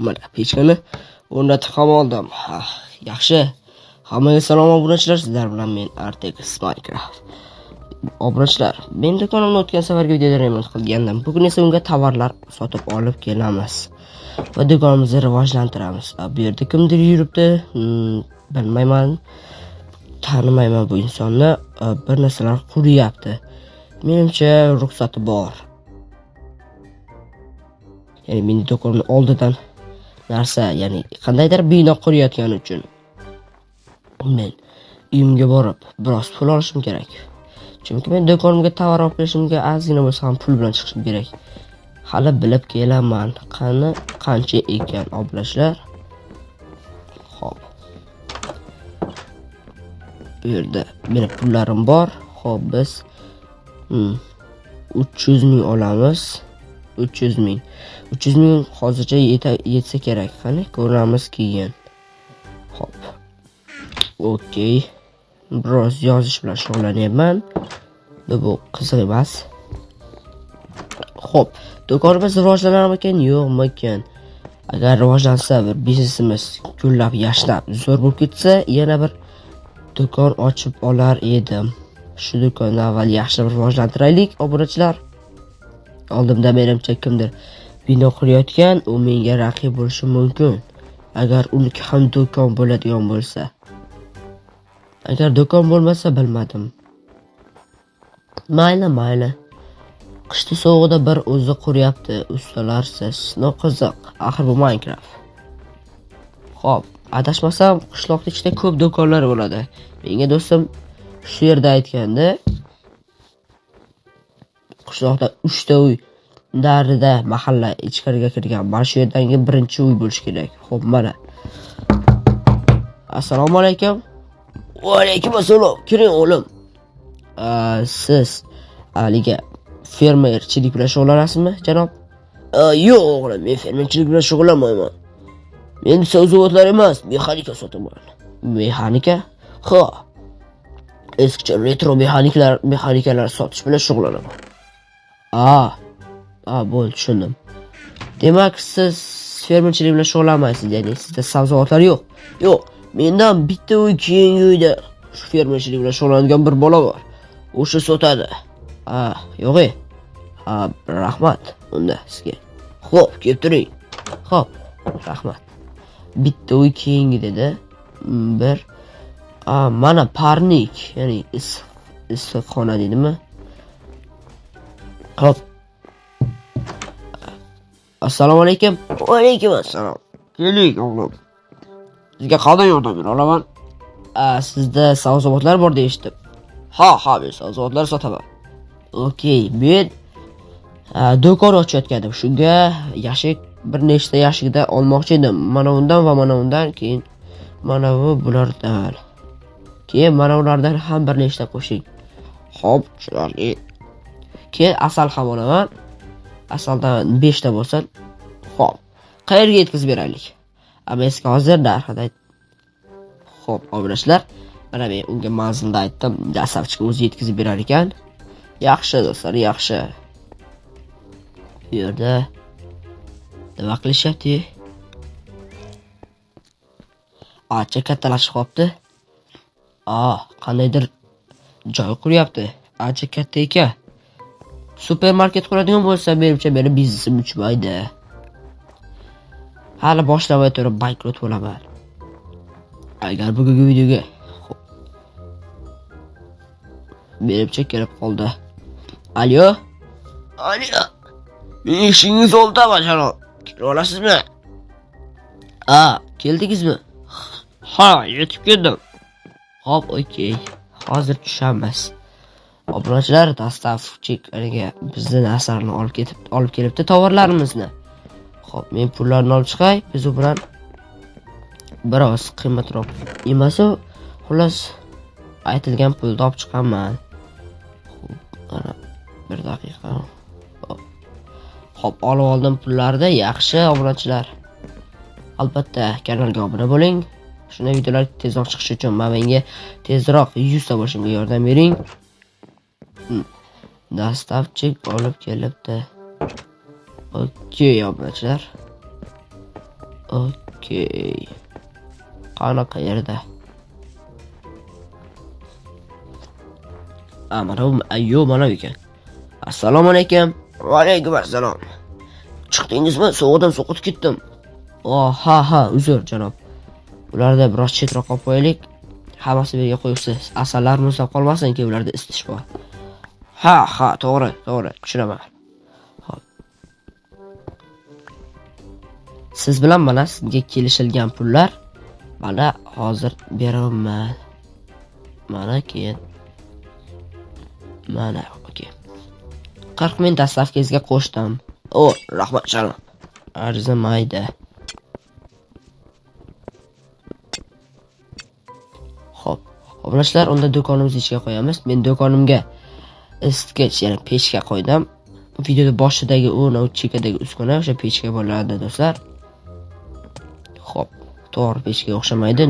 Mana pechkani o'rnatib ham oldim. Yaxshi. Hammaga salom obunachilar, sizlar bilan men Artex Minecraft. Obunachilar, men do'konimni o'tgan safargi videoda remont qilgandim. Bugun esa unga tovarlar sotib olib kelamiz va do'konimizni rivojlantiramiz. Bu yerda kimdir yuribdi, bilmayman, tanimayman bu insonni. Bir narsalar quryapti. Menimcha ruxsati bor. Ya'ni mening do'konimni oldidan narsa, ya'ni qandaydir bino qurayotgani uchun men uyimga borib biroz pul olishim kerak. Chunki men do'konimga tovar olib kelishimga ozgina bo'lsa ham pul bilan chiqishim kerak. Hali bilib kelaman qancha ekan obunachilar. Xo'p. Bu yerda meni pullarim bor. Xo'p, biz 300 ming olamiz. 300 ming hozircha yetsa kerak. Qani ko'ramiz keyin. Xo'p. Okey. Biroz yozish bilan shug'ullanyapman. Bu qiziq emas. Xo'p, do'konimiz rivojlanarmikan, yo'qmikan? Agar rivojlansa, bir biznesimiz gullab yashnab zo'r bo'lib ketsa, yana bir do'kon ochib olar edim. Shu do'konni avval yaxshi rivojlantiraylik, obunachilar. Oldimda menimcha kimdir bino qurayotgan, u menga raqib bo'lishi mumkin. Agar uniki ham do'kon bo'ladigan bo'lsa. Agar do'kon bo'lmasa, bilmadim. Mayli. Qishda sovuqda bir o'zi quryapti, ustalarsiz. Qiziq, axir bu Minecraft. Xo'p, adashmasam, qishloqning ichida ko'p do'konlar bo'ladi. Menga do'stim shu yerda aytganda, qishloqda 3 ta uy narida mahalla ichkariga kirgan. Mana shu yerdagi birinchi uy bo'lishi kerak. Xo'p, mana. Assalomu alaykum. Va alaykum assalom. Kiring o'g'lim. Siz aliga fermerchilik bilan shug'ullanasizmi, janob? Yo'q o'g'lim, men fermerchilik bilan shug'ullanmayman. Men sabzavotlar emas, mexanika sotaman. Mexanika? Ha. Eskicha retro mexanikalar sotish bilan shug'ullanaman. Bo'ldi, tushundim. Demak, siz fermerchilik bilan shug'ullanmaysiz, ya'ni sizda sabzavotlar yo'q. Yo'q, mendan bitta uy keyingi uyda shu fermerchilik bilan shug'ullanadigan bir bola bor. O'sha sotadi. Yo'q. Rahmat unda sizga. Xo'p, kelib turing. Xo'p, rahmat. Bitta uy keyingi dedi. Bir mana parnik, ya'ni issiqxona deydimi? Xo'p. Assalomu alaykum. Va alaykum assalom. Keling o'g'lim. Sizga qanday yordam bera olaman? Sizda sabzavotlar bor deyishdim. Ha, men sabzavotlar sotaman. Okey, men do'kon ochayotgandim. Shunga bir nechta yashikda olmoqchi edim. Mana undan va mana undan, keyin mana bulardan. Keyin mana ulardan ham bir nechta qo'shing. Xo'p, chiroyli. Keyin asal ham olaman. Asaldan 5 ta bo'lsin. Xo'p, qayerga yetkazib beraylik? Amazga hozir narxida. Xo'p, obunachilar, mana men unga manzilda aytdim, dastlabchiga o'zi yetkazib berar ekan. Yaxshi do'stlar, yaxshi. Bu yerda nima qilishyapti? Ancha kattalashib qolibdi. Qandaydir joy quryapti. Ancha katta ekan. Supermarket quradigan bo'lsa, menimcha meni biznesim uchmaydi. Hali boshlamay turib bankrot bo'laman. Agar bugungi videoga menimcha kelib qoldi. Alo. Mening ishingiz oldiman, janob. Kira olasizmi? Keldingizmi? Ha, yetib keldim. Xo'p, okey. Hozir tushamiz. Obunachilar, dastavchik bizni narsalarni olib kelibdi, tovarlarimizni. Xo'p, men pullarni olib chiqay, biz u bilan biroz qiymatroq emas-u, xullas aytilgan pulni olib chiqaman. Mana bir daqiqa. Xo'p, olib oldim pullarni. Yaxshi, obunachilar. Albatta, kanalga obuna bo'ling. Shunday videolar tezroq chiqishi uchun menga tezroq 100 ta bo'lishimga yordam bering. Dastavchik olib kelibdi. Okey, obunachilar. Okey. Qanaqa yerda? Mana bu ekan. Assalomu alaykum. Va alaykum assalom. Chiqdingizmi? Sovuqdan so'qib ketdim. Ha, uzr janob. Ularda biroz chetroq qo'yib qo'yaylik. Hammasi birga qo'yibsiz. Asallar muzlab qolmasinki, ularda isitish bor. Ha, to'g'ri, tushunaman. Xo'p. Siz bilan mana sizga kelishilgan pullar mana hozir beraman. Mana keyin. Mana, okey. 40 ming dastavkangizga qo'shdim. Rahmat janob. Arzimaydi. Xo'p, obunachilar, unda do'konimizni ichiga qo'yamiz. Men do'konimga isitgich, ya'ni pechka qo'ydim. Videoda boshidagi chekadagi uskuna o'sha pechka bo'ladi, do'stlar. Xo'p, to'g'ri pechkaga o'xshamaydi,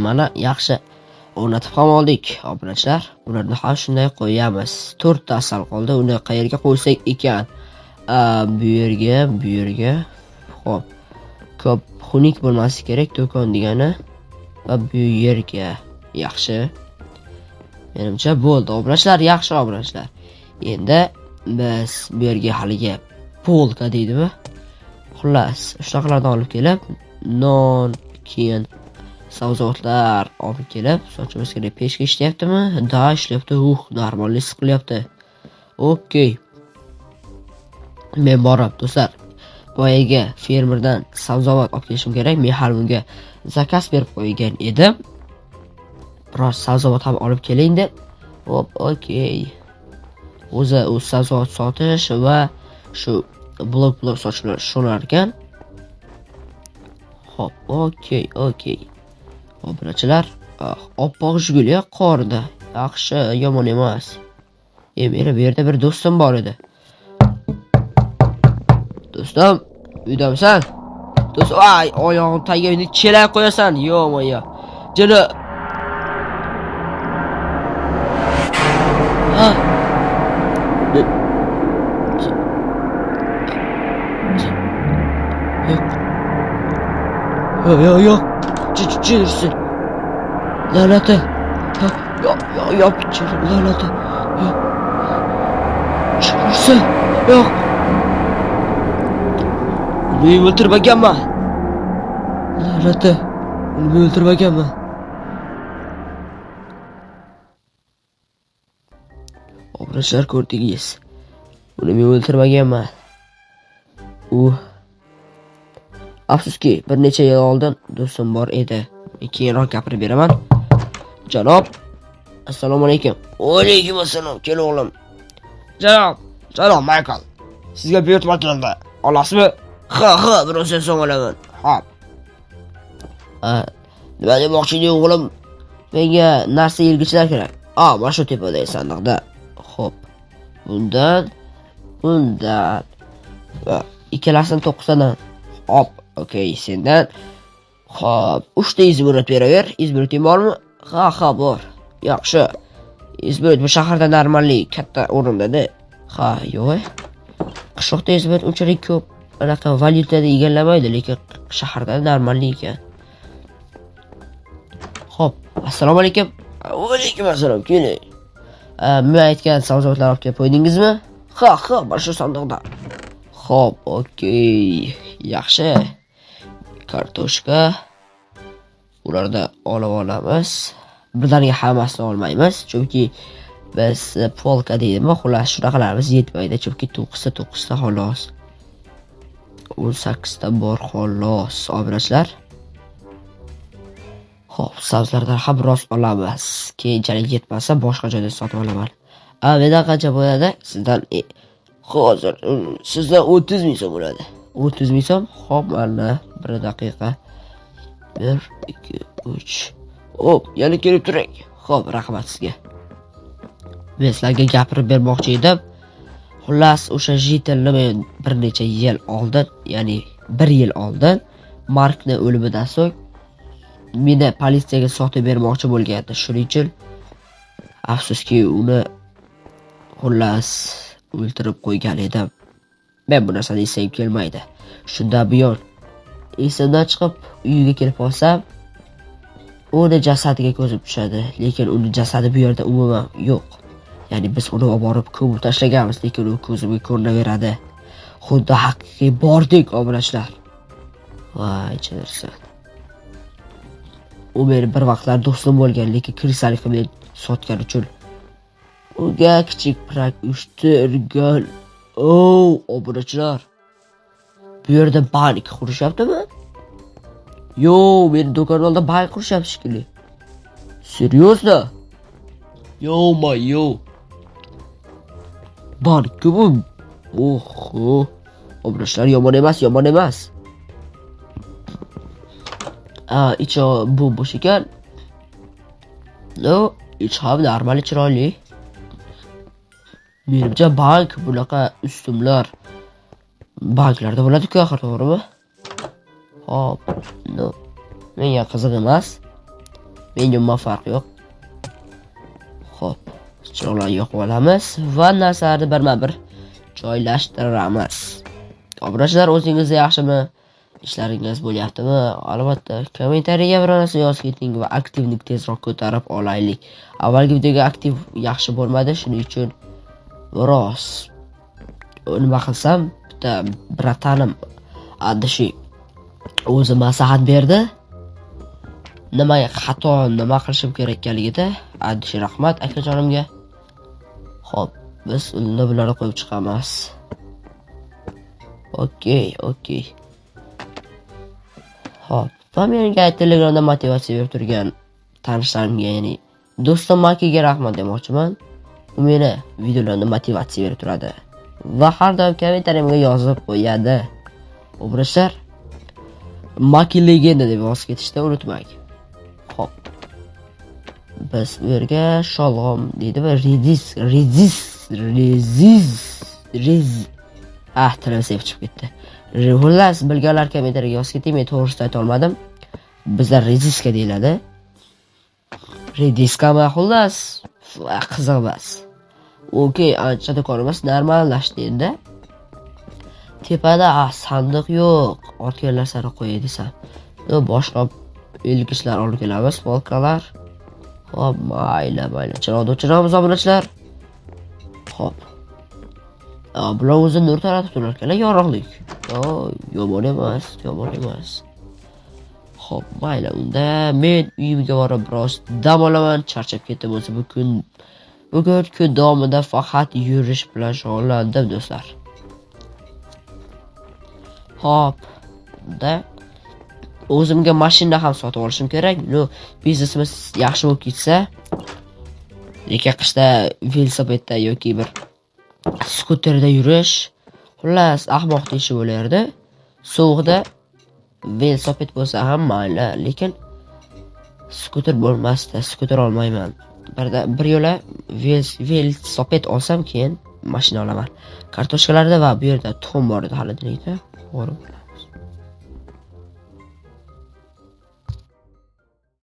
Mana yaxshi o'rnatib ham oldik, obunachilar. Ularni ham shunday qo'yamiz. 4 ta asal qoldi. Uni qayerga qo'ysak ekan? Bu yerga. Xo'p. Ko'p xunuk bo'lmasi kerak do'kon degani. Va bu yerga. Yaxshi. Menimcha bo'ldi, obunachilar, yaxshi obunachilar. Endi biz bu yerga haligi polka deydimi? Xullas, shunaqalardan olib kelib, non, keyin sabzavotlar olib kelib, sochimiz kerak pechka ishlayaptimi? Da, ishlayapti. Normalniy siqilyapti. Okey. Men borib, do'stlar, boyaga fermerdan sabzavot olib kelishim kerak. Men hali unga zakaz berib qo'ygan edim. Biroz sabzavot ham olib keling deb. Hop, okey. O'zi sabzavot sotish va shu blok sochlar shular ekan. Hop, okey. Obunachilar, oppoq jiguli qorda. Yaxshi, yomon emas. Meni bu yerda bir do'stim bor edi. Do'stim, uydamisan? Do'stim, oyog'im tagiga chelay qo'yasan. Yo'q, jana. Yo'q. Chirsin. La'nati. Yo'q, pichir, la'nati. Chirsin. Yo'q. Uni o'ldirmaganman. La'nati. Uni o'ldirmaganman. Obunachilar, ko'rdingiz. Uni men o'ldirmaganman. Afsuski, bir necha yil oldin do'stim bor edi. Keyinroq gapirib beraman. Janob, assalomu alaykum. Va alaykum assalom. Kel o'g'lim. Janob Michael. Sizga buyurtmatildi. Olasizmi? Ha, birozdan so'ng olaman. Xo'p. Nima demoqchi eding o'g'lim? Menga narsa yelgichlar kerak. Mana shu tepadagi sandiqda. Xo'p. Bundan va ikkalasini 9 tadan. Hop, okey, sendan. Xo'p, 3 ta izborot beraver. Izboroting bormi? Ha, bor. Yaxshi. Izborot bu shaharda normalniy katta o'rinda-da. Ha, yo'q. Qishloqda izborot unchalik ko'p anaqa valyutada egallamaydi, lekin shaharda normalniy ekan. Xo'p, assalomu alaykum. Va alaykum assalom. Keling. Men aytgan sabzavotlarni olib kelib qo'ydingizmi? Ha, mana shu sandiqda. Xo'p, okey. Yaxshi. Kartoshka. Ularda olib olamiz. Birdaniga hammasini olmaymiz, chunki biz polka deydimi, xullas shunaqalarimiz yetmaydi, chunki 9 ta xolos. 18 ta bor xolos, obunachilar. Xo'p, sabzlardan ham biroz olamiz. Keyinchalik yetmasa boshqa joydan sotib olaman. Menda qancha bo'ladi? Sizdan hozir sizdan 30 ming so'm bo'ladi. 30 ming so'm. Xo'p, mana 1 daqiqa. 1 2 3. Hop, yana kelib turing. Xo'p, rahmat sizga. Men sizlarga gapirib bermoqchi edim. Xullas, o'sha jitilni men bir necha yil oldin, ya'ni 1 yil oldin Markning o'limidan so'ng meni politsiyaga sotib bermoqchi bo'lgandi. Shuning uchun afsuski uni xullas o'ldirib qo'ygan edim. Men bu narsani eslayim kelmaydi. Shundan buyon esimdan chiqib uyiga kelib qolsam, uni jasadiga ko'zim tushadi, lekin uni jasadi bu yerda umuman yo'q. Ya'ni biz uni olib borib ko'mib tashlaganmiz, lekin u ko'zimga ko'rinaveradi. Xuddi haqiqiy bordek obunachilar. Voy, chirsa. U meni bir vaqtlar do'stim bo'lgan, lekin krisalik qilib sotgan uchun unga kichik prak uyushtirgan. Obunachilar. Bu yerda bank qurishyaptimi? Yo, meni do'kon oldida bank qurishyapti shekilli. Seriozda? Yo. Bank-ku bu. Oho. Obunachilar yomon emas. İçi bu boş ekan. No, ichi ham normal chiroyli. Menimcha bank bunaqa ustumlar banklarda bo'ladi-ku, axir, to'g'rimi? Hop, no. Menga qiziq emas. Menga umuman farqi yo'q. Hop, chiroqlarni yoqib olamiz va narsalarni birma-bir joylashtiramiz. Obunachilar, o'zingiz yaxshimi? Ishlaringiz bo'lyaptimi? Albatta, kommentariyaga bir narsa yozib keting va aktivlik tezroq ko'tarib olaylik. Avvalgi videoga aktiv yaxshi bo'lmadi, shuning uchun biroz nima qilsam, bitta bratanim Adishi o'zi maslahat berdi. Nima qilishim kerak ekanligida, Adishi rahmat akajonimga. Xo'p, biz uni bularni qo'yib chiqamiz. Okey. Hop, va menga Telegramda motivatsiya berib turgan tanishlarimga, ya'ni do'stim Makiga rahmat demoqchiman. U meni videolarga motivatsiya berib turadi va har doim kommentariyamga yozib qo'yadi. Obunachilar, Maki legenda deb yozib ketishni unutmang. Hop. Biz bu yerga sholg'om deydi va redis. Tilim sevib chiqib ketdi. Xullas, bilganlar kommentariyaga yozib keting, men to'g'risini ayta olmadim. Bizlar reziska deyiladi. Rediskami, xullas, qiziq emas. Okey, ancha do'konimiz normallashdi endi. Tepada sandiq yo'q. Ortga sari qo'yay desam. Boshqa ilgishlar olib kelamiz, polkalar. Hop, mayli. Chiroqni o'chiramiz, obunachilar. Hop. Bular o'zi nur taratib turar ekan, yorug'lik. Yomon emas. Hop, mayli, unda men uyimga borib biroz dam olaman, charchab ketdim o'zi bugun kun davomida faqat yurish bilan shug'ullandim do'stlar. Hop, unda o'zimga mashina ham sotib olishim kerak. Biznesimiz yaxshi bo'lib ketsa, lekin qishda velosipedda yoki bir skuterda yurish, xullas, ahmoqning ishi bo'lardi. Sovuqda velosiped bo'lsa ham mayli, lekin skuter bo'lmasdi. Skuter olmayman. Bir yo'la velosiped olsam, keyin mashina olaman. Kartoshkalarda va bu yerda tuxum bor edi hali deydi.